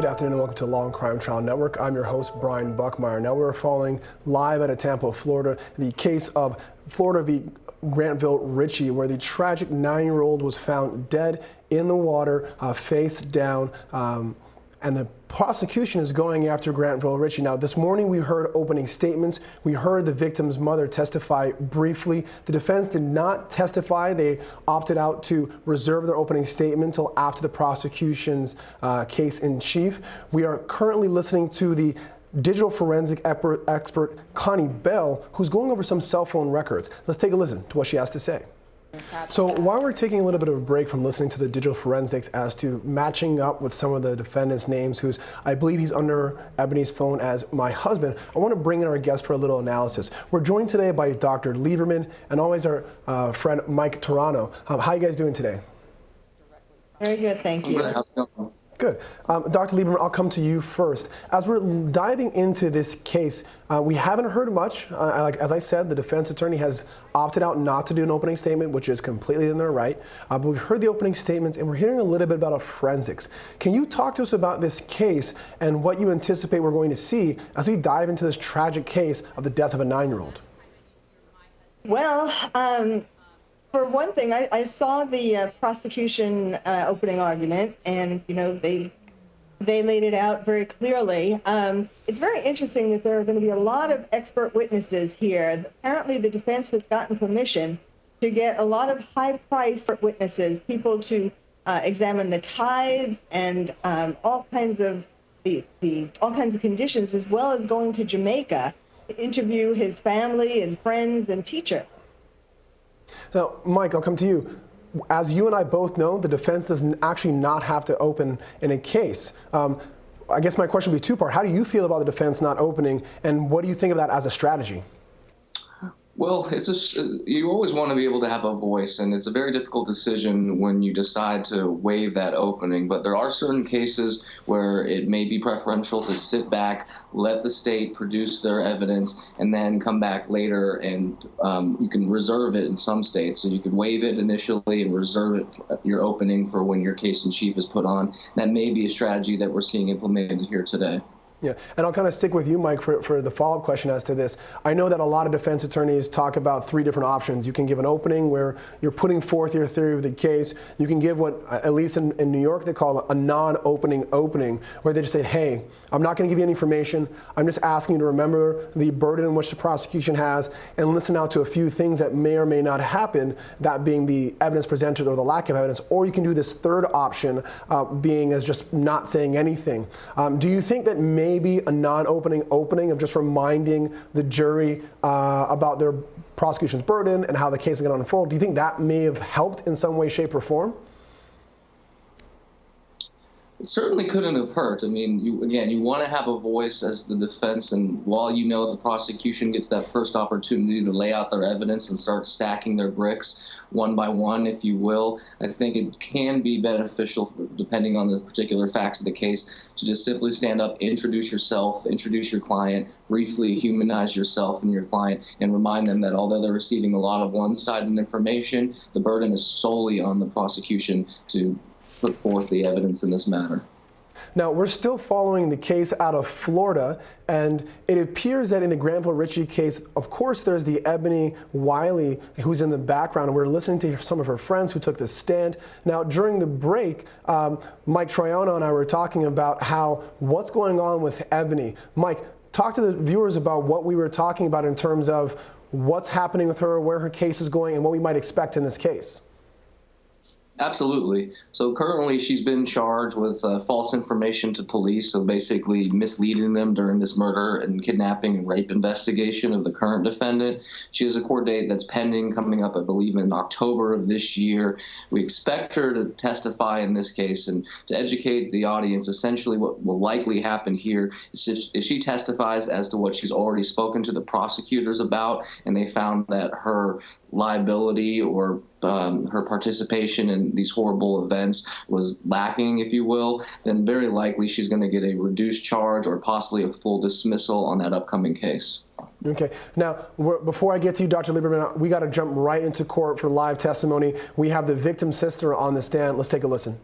Good afternoon and welcome to Law and Crime Trial Network. I'm your host, Brian Buckmeyer. Now we're following live out of Tampa, Florida, the case of Florida v. Granville Ritchie, where the tragic 9-year-old was found dead in the water, face down, and the prosecution is going after Granville Ritchie. Now, this morning we heard opening statements. We heard the victim's mother testify briefly. The defense did not testify. They opted out to reserve their opening statement until after the prosecution's case in chief. We are currently listening to the digital forensic expert Connie Bell, who's going over some cell phone records. Let's take a listen to what she has to say. So while we're taking a little bit of a break from listening to the digital forensics as to matching up with some of the defendants' names, who's, I believe he's under Ebony's phone as my husband, I want to bring in our guest for a little analysis. We're joined today by Dr. Lieberman and always our friend Mike Toronto. How are you guys doing today? Very good, thank you. How's it going? Good. Dr. Lieberman, I'll come to you first. As we're diving into this case, we haven't heard much. As I said, the defense attorney has opted out not to do an opening statement, which is completely in their right. But we've heard the opening statements, and we're hearing a little bit about forensics. Can you talk to us about this case and what you anticipate we're going to see as we dive into this tragic case of the death of a 9-year-old? Well, for one thing, I saw the prosecution opening argument, and they laid it out very clearly. It's very interesting that there are going to be a lot of expert witnesses here. Apparently, the defense has gotten permission to get a lot of high-priced witnesses, people to examine the tides and all kinds of conditions, as well as going to Jamaica to interview his family and friends and teacher. Now, Mike, I'll come to you. As you and I both know, the defense does actually not have to open in a case. I guess my question would be two-part. How do you feel about the defense not opening, and what do you think of that as a strategy? Well, you always want to be able to have a voice, and it's a very difficult decision when you decide to waive that opening. But there are certain cases where it may be preferential to sit back, let the state produce their evidence, and then come back later, and you can reserve it in some states. So you could waive it initially and reserve it your opening for when your case in chief is put on. That may be a strategy that we're seeing implemented here today. Yeah, and I'll kind of stick with you, Mike, for the follow-up question as to this. I know that a lot of defense attorneys talk about 3 different options. You can give an opening where you're putting forth your theory of the case. You can give what, at least in New York, they call a non-opening opening, where they just say, hey, I'm not going to give you any information. I'm just asking you to remember the burden in which the prosecution has and listen out to a few things that may or may not happen, that being the evidence presented or the lack of evidence. Or you can do this third option, being as just not saying anything. Do you think that maybe a non-opening opening of just reminding the jury about their prosecution's burden and how the case is going to unfold, do you think that may have helped in some way, shape, or form? It certainly couldn't have hurt. I mean, you want to have a voice as the defense, and while the prosecution gets that first opportunity to lay out their evidence and start stacking their bricks one by one, if you will, I think it can be beneficial, depending on the particular facts of the case, to just simply stand up, introduce yourself, introduce your client, briefly humanize yourself and your client, and remind them that although they're receiving a lot of one-sided information, the burden is solely on the prosecution to put forth the evidence in this matter. Now, we're still following the case out of Florida, and it appears that in the Granville Ritchie case, of course, there's the Ebony Wiley who's in the background, and we're listening to some of her friends who took the stand. Now, during the break, Mike Troiano and I were talking about what's going on with Ebony. Mike, talk to the viewers about what we were talking about in terms of what's happening with her, where her case is going, and what we might expect in this case. Absolutely. So currently she's been charged with false information to police, so basically misleading them during this murder and kidnapping and rape investigation of the current defendant. She has a court date that's pending, coming up, I believe, in October of this year. We expect her to testify in this case, and to educate the audience, essentially what will likely happen here is if she testifies as to what she's already spoken to the prosecutors about, and they found that her liability or her participation in these horrible events was lacking, if you will, then very likely she's going to get a reduced charge or possibly a full dismissal on that upcoming case. Okay. Now, before I get to you, Dr. Lieberman, we got to jump right into court for live testimony. We have the victim's sister on the stand. Let's take a listen.